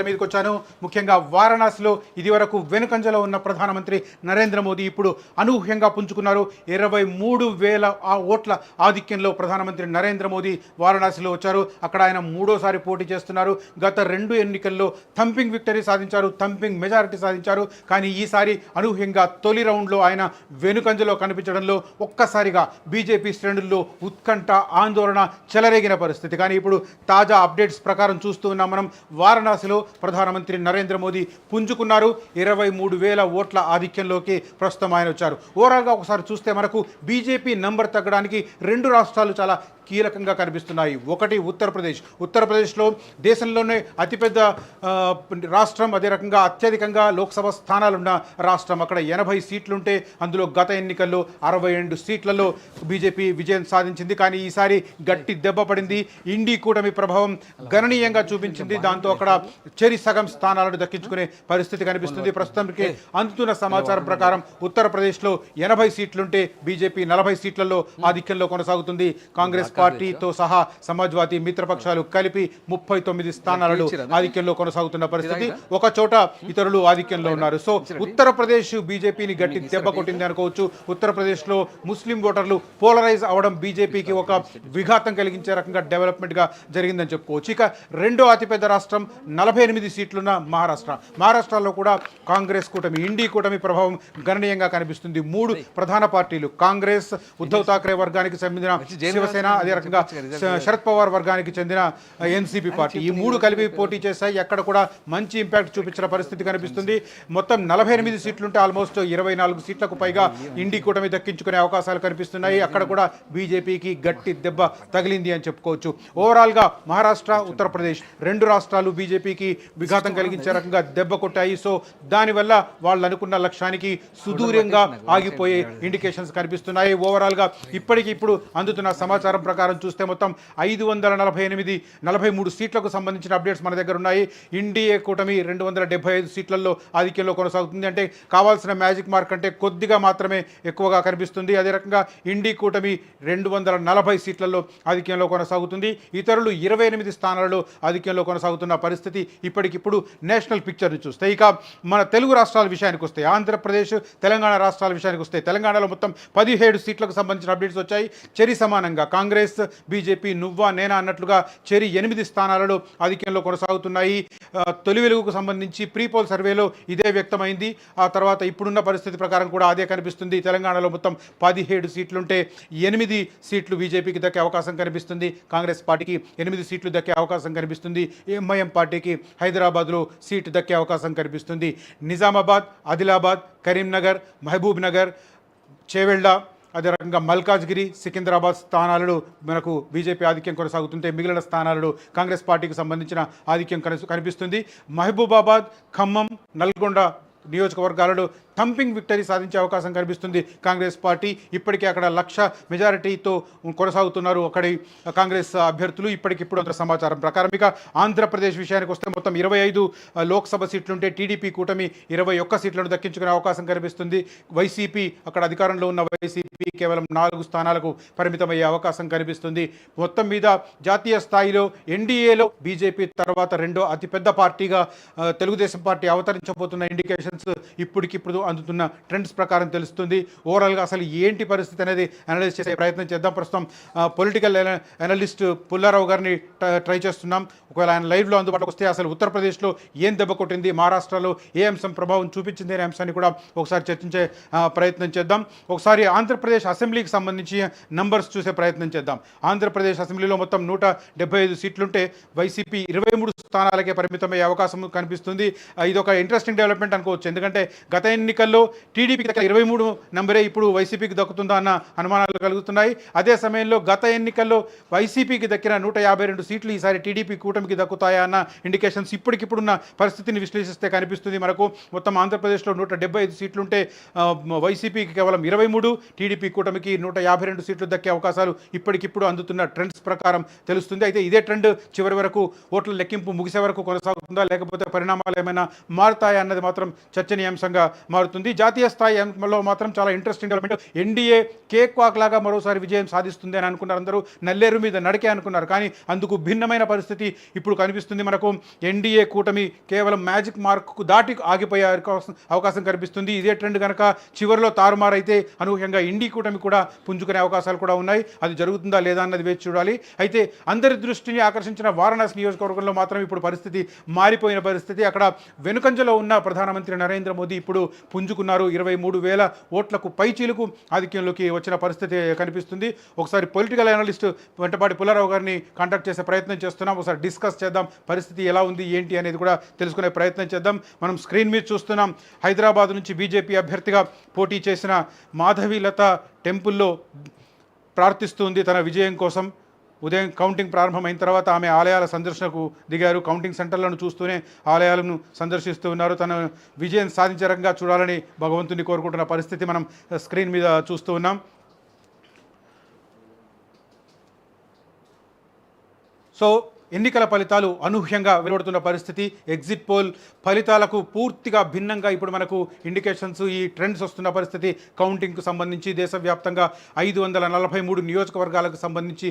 మీదకి వచ్చాను. ముఖ్యంగా వారణాసిలో ఇదివరకు వెనుకంజలో ఉన్న ప్రధానమంత్రి నరేంద్ర మోదీ ఇప్పుడు అనూహ్యంగా పుంజుకున్నారు. 23,000 ఓట్ల ఆధిక్యంలో ప్రధానమంత్రి నరేంద్ర మోదీ వారణాసిలో వచ్చారు. అక్కడ ఆయన మూడోసారి పోటీ చేస్తున్నారు. గత 2 ఎన్నికల్లో థంపింగ్ విక్టరీ సాధించారు, థంపింగ్ మెజారిటీ సాధించారు. కానీ ఈసారి అనూహ్యంగా తొలి రౌండ్లో ఆయన వెనుకంజలో కనిపించడంలో ఒక్కసారిగా బీజేపీ శ్రేణుల్లో ఉత్కంఠ, ఆందోళన చెలరేగిన పరిస్థితి. కానీ ఇప్పుడు తాజా అప్డేట్స్ ప్రకారం చూస్తూ ఉన్నాం మనం. వారణాసిలో ప్రధానమంత్రి నరేంద్ర మోదీ పుంజుకున్నారు. 23,000 ఓట్ల ఆధిక్యంలోకి ప్రస్తుతం ఆయన వచ్చారు. ఓవరాల్గా ఒకసారి చూస్తే మనకు బీజేపీ నంబర్ తగ్గడానికి 2 రాష్ట్రాలు చాలా కీలకంగా కనిపిస్తున్నాయి. ఒకటి ఉత్తరప్రదేశ్లో దేశంలోనే అతిపెద్ద రాష్ట్రం, అదే రకంగా అత్యధికంగా లోక్సభ స్థానాలున్న రాష్ట్రం. అక్కడ 80 సీట్లుంటే అందులో గత ఎన్నికల్లో 62 సీట్లలో బీజేపీ విజయం సాధించింది. కానీ ఈసారి గట్టి దెబ్బ పడింది. ఇండి కూటమి ప్రభావం గణనీయంగా చూపించింది. దాంతో అక్కడ చెరి సగం స్థానాలను దక్కించుకునే పరిస్థితి కనిపిస్తుంది. ప్రస్తుతానికి అందుతున్న సమాచారం ప్రకారం ఉత్తరప్రదేశ్లో 80 సీట్లుంటే బీజేపీ 40 సీట్లలో ఆధిక్యంలో కొనసాగుతుంది. కాంగ్రెస్ పార్టీతో సహా సమాజ్వాదీ మిత్రపక్షాలు కలిపి 39 స్థానాలలో ఆధిక్యంలో కొనసాగుతున్న పరిస్థితి. ఒక చోట ఇతరులు ఆధిక్యంలో ఉన్నారు. సో ఉత్తరప్రదేశ్ బీజేపీని గట్టి దెబ్బ కొట్టింది అనుకోవచ్చు. ఉత్తరప్రదేశ్లో ముస్లిం ఓటర్లు పోలరైజ్ అవడం బీజేపీకి ఒక విఘాతం కలిగించే రకంగా డెవలప్మెంట్గా జరిగిందని చెప్పుకోవచ్చు. ఇక రెండో అతిపెద్ద రాష్ట్రం 48 సీట్లున్న మహారాష్ట్రలో కూడా కాంగ్రెస్ కూటమి, ఇండి కూటమి ప్రభావం గణనీయంగా కనిపిస్తుంది. 3 ప్రధాన పార్టీలు, కాంగ్రెస్, ఉద్ధవ్ ఠాక్రే వర్గానికి చెందిన శివసేన, అదే రకంగా శరద్ పవార్ వర్గానికి చెందిన ఎన్సీపీ పార్టీ, ఈ 3 కలిపి పోటీ చేశాయి. ఎక్కడ కూడా మంచి ఇంపాక్ట్ చూపించిన పరిస్థితి కనిపిస్తుంది. మొత్తం 48 సీట్లుంటే ఆల్మోస్ట్ 24 సీట్లకు పైగా ఇండి కూటమి దక్కించుకునే అవకాశాలు కనిపిస్తున్నాయి. అక్కడ కూడా బీజేపీకి గట్టి దెబ్బ తగిలింది అని చెప్పుకోవచ్చు. ఓవరాల్గా మహారాష్ట్ర, ఉత్తరప్రదేశ్ 2 రాష్ట్రాలు బీజేపీకి విఘాతం కలిగించే రకంగా దెబ్బ కొట్టాయి. సో దానివల్ల వాళ్ళు అనుకున్న లక్ష్యానికి సుదూరంగా ఆగిపోయే ఇండికేషన్స్ కనిపిస్తున్నాయి. ఓవరాల్గా ఇప్పుడు అందుతున్న సమాచారం ప్రకారం చూస్తే మొత్తం 543 సీట్లకు సంబంధించిన అప్డేట్స్ మన దగ్గర ఉన్నాయి. ఎన్డీఏ కూటమి 275 సీట్లలో ఆధిక్యంలో కొనసాగుతుంది. అంటే కావాల్సిన మ్యాజిక్ మార్క్ అంటే కొద్దిగా మాత్రమే ఎక్కువగా కనిపిస్తుంది. అదే రకంగా ఇండి కూటమి 240 సీట్లలో ఆధిక్యంలో కొనసాగుతుంది. ఇతరులు 28 స్థానాలలో ఆధిక్యంలో కొనసాగుతున్న పరిస్థితి ఇప్పటికిప్పుడు నేషనల్ పిక్చర్ని చూస్తే. ఇక మన తెలుగు రాష్ట్రాల విషయానికి వస్తే, ఆంధ్రప్రదేశ్, తెలంగాణ రాష్ట్రాల విషయానికి వస్తే, తెలంగాణలో మొత్తం 17 సీట్లకు సంబంధించిన అప్డేట్స్ వచ్చాయి. చెరి సమానంగా కాంగ్రెస్, బీజేపీ నువ్వా నేనా అన్నట్లుగా చెరి 8 స్థానాలలో ఆధిక్యంలో కొనసాగుతున్నాయి. తొలి వెలుగుకు సంబంధించి ప్రీపోల్ సర్వేలో ఇదే వ్యక్తమైంది. ఆ తర్వాత ఇప్పుడున్న పరిస్థితి ప్రకారం కూడా అదే కనిపిస్తుంది. తెలంగాణలో మొత్తం 17 సీట్లుంటే 8 సీట్లు బీజేపీకి దక్కే అవకాశం కనిపిస్తుంది. కాంగ్రెస్ పార్టీకి 8 సీట్లు దక్కే అవకాశం కనిపిస్తుంది. ఎంఐఎం పార్టీకి హైదరాబాద్లో సీటు దక్కే అవకాశం కనిపిస్తుంది. నిజామాబాద్, ఆదిలాబాద్, కరీంనగర్, మహబూబ్ నగర్, చేవెళ్ళ, అదే రకంగా మల్కాజ్గిరి, సికింద్రాబాద్ స్థానాలలో మనకు బీజేపీ ఆధిక్యం కొనసాగుతుంటే మిగిలిన స్థానాలలో కాంగ్రెస్ పార్టీకి సంబంధించిన ఆధిక్యం కనిపిస్తుంది. మహబూబాబాద్, ఖమ్మం, నల్గొండ నియోజకవర్గాలలో థంపింగ్ విక్టరీ సాధించే అవకాశం కనిపిస్తుంది కాంగ్రెస్ పార్టీ. ఇప్పటికే అక్కడ 1,00,000 మెజారిటీతో కొనసాగుతున్నారు అక్కడి కాంగ్రెస్ అభ్యర్థులు ఇప్పటికిప్పుడు అంత సమాచారం ప్రకారం. ఇక ఆంధ్రప్రదేశ్ విషయానికి వస్తే మొత్తం 25 లోక్సభ సీట్లుంటే టీడీపీ కూటమి 21 సీట్లను దక్కించుకునే అవకాశం కనిపిస్తుంది. వైసీపీ, అక్కడ అధికారంలో ఉన్న వైసీపీ కేవలం 4 స్థానాలకు పరిమితమయ్యే అవకాశం కనిపిస్తుంది. మొత్తం మీద జాతీయ స్థాయిలో ఎన్డీఏలో బీజేపీ తర్వాత రెండో అతిపెద్ద పార్టీగా తెలుగుదేశం పార్టీ అవతరించబోతున్న ఇండికేషన్స్ ఇప్పటికిప్పుడు అందుతున్న ట్రెండ్స్ ప్రకారం తెలుస్తుంది. ఓవరాల్గా అసలు ఏంటి పరిస్థితి అనేది అనలైజ్ చేసే ప్రయత్నం చేద్దాం. ప్రస్తుతం పొలిటికల్ అనలిస్ట్ పుల్లారావు గారిని ట్రై చేస్తున్నాం. ఒకవేళ ఆయన లైవ్లో అందుబాటులోకి వస్తే అసలు ఉత్తరప్రదేశ్లో ఏం దెబ్బ కొట్టింది, మహారాష్ట్రలో ఏ అంశం ప్రభావం చూపించింది అనే అంశాన్ని కూడా ఒకసారి చర్చించే ప్రయత్నం చేద్దాం. ఒకసారి ఆంధ్రప్రదేశ్ అసెంబ్లీకి సంబంధించి నంబర్స్ చూసే ప్రయత్నం చేద్దాం. ఆంధ్రప్రదేశ్ అసెంబ్లీలో మొత్తం 175 సీట్లుంటే వైసీపీ 23 స్థానాలకే పరిమితమయ్యే అవకాశం కనిపిస్తుంది. ఇది ఒక ఇంట్రెస్టింగ్ డెవలప్మెంట్ అనుకోవచ్చు. ఎందుకంటే గత ఎన్నికల్లో టీడీపీకి 23 నంబరే ఇప్పుడు వైసీపీకి దక్కుతుందా అన్న అనుమానాలు కలుగుతున్నాయి. అదే సమయంలో గత ఎన్నికల్లో వైసీపీకి దక్కిన 152 సీట్లు ఈసారి టీడీపీ కూటమికి దక్కుతాయా అన్న ఇండికేషన్స్ ఇప్పటికిప్పుడున్న పరిస్థితిని విశ్లేషిస్తే కనిపిస్తుంది మనకు. మొత్తం ఆంధ్రప్రదేశ్లో 175 సీట్లుంటే వైసీపీకి కేవలం 23, టీడీపీ కూటమికి 152 సీట్లు దక్కే అవకాశాలు ఇప్పటికిప్పుడు అందుతున్న ట్రెండ్స్ ప్రకారం తెలుస్తుంది. అయితే ఇదే ట్రెండ్ చివరి వరకు ఓట్ల లెక్కింపు ముగిసే వరకు కొనసాగుతుందా, లేకపోతే పరిణామాలు ఏమైనా మారుతాయా అన్నది మాత్రం చర్చనీయాంశంగా మారుతుంది. జాతీయ స్థాయిలో మాత్రం చాలా interesting development. NDA cake walk లాగా మరోసారి విజయం సాధిస్తుంది అని అనుకున్నారు అందరూ. నల్లేరు మీద నడికే అనుకున్నారు, కానీ అందుకు భిన్నమైన పరిస్థితి ఇప్పుడు కనిపిస్తుంది మనకు. ఎన్డీఏ కూటమి కేవలం మ్యాజిక్ మార్కు దాటి ఆగిపోయే అవకాశం కనిపిస్తుంది. ఇదే ట్రెండ్ కనుక చివరిలో తారుమారైతే అనూహ్యంగా ఇండి కూటమి కూడా పుంజుకునే అవకాశాలు కూడా ఉన్నాయి. అది జరుగుతుందా లేదా అన్నది వేచి చూడాలి. అయితే అందరి దృష్టిని ఆకర్షించిన వారణాసి నియోజకవర్గంలో మాత్రం ఇప్పుడు పరిస్థితి మారిపోయిన పరిస్థితి. అక్కడ వెనుకంజలో ఉన్న ప్రధానమంత్రి నరేంద్ర మోదీ ఇప్పుడు పుంజుకున్నారు. 23,000 ఓట్లకు పైచీలకు ఆధిక్యంలోకి వచ్చిన పరిస్థితి కనిపిస్తుంది. ఒకసారి పొలిటికల్ అనలిస్ట్ వెంటపాటి పుల్లారావు గారిని కాంటాక్ట్ చేసే ప్రయత్నం చేస్తున్నాం. ఒకసారి డిస్కస్ చేద్దాం, పరిస్థితి ఎలా ఉంది ఏంటి అనేది కూడా తెలుసుకునే ప్రయత్నం చేద్దాం. మనం స్క్రీన్ మీద చూస్తున్నాం, హైదరాబాద్ నుంచి బీజేపీ అభ్యర్థిగా పోటీ చేసిన మాధవీలత టెంపుల్లో ప్రార్థిస్తుంది తన విజయం కోసం. ఉదయం కౌంటింగ్ ప్రారంభమైన తర్వాత ఆమె ఆలయాల సందర్శనకు దిగారు. కౌంటింగ్ సెంటర్లను చూస్తూనే ఆలయాలను సందర్శిస్తూ ఉన్నారు. తన విజయం సాధించే రకంగా చూడాలని భగవంతుని కోరుకుంటున్న పరిస్థితి మనం స్క్రీన్ మీద చూస్తూ ఉన్నాం. సో ఎన్నికల ఫలితాలు అనూహ్యంగా వెలువడుతున్న పరిస్థితి. ఎగ్జిట్ పోల్ ఫలితాలకు పూర్తిగా భిన్నంగా ఇప్పుడు మనకు ఇండికేషన్స్, ఈ ట్రెండ్స్ వస్తున్న పరిస్థితి. కౌంటింగ్కు సంబంధించి దేశవ్యాప్తంగా 543 నియోజకవర్గాలకు సంబంధించి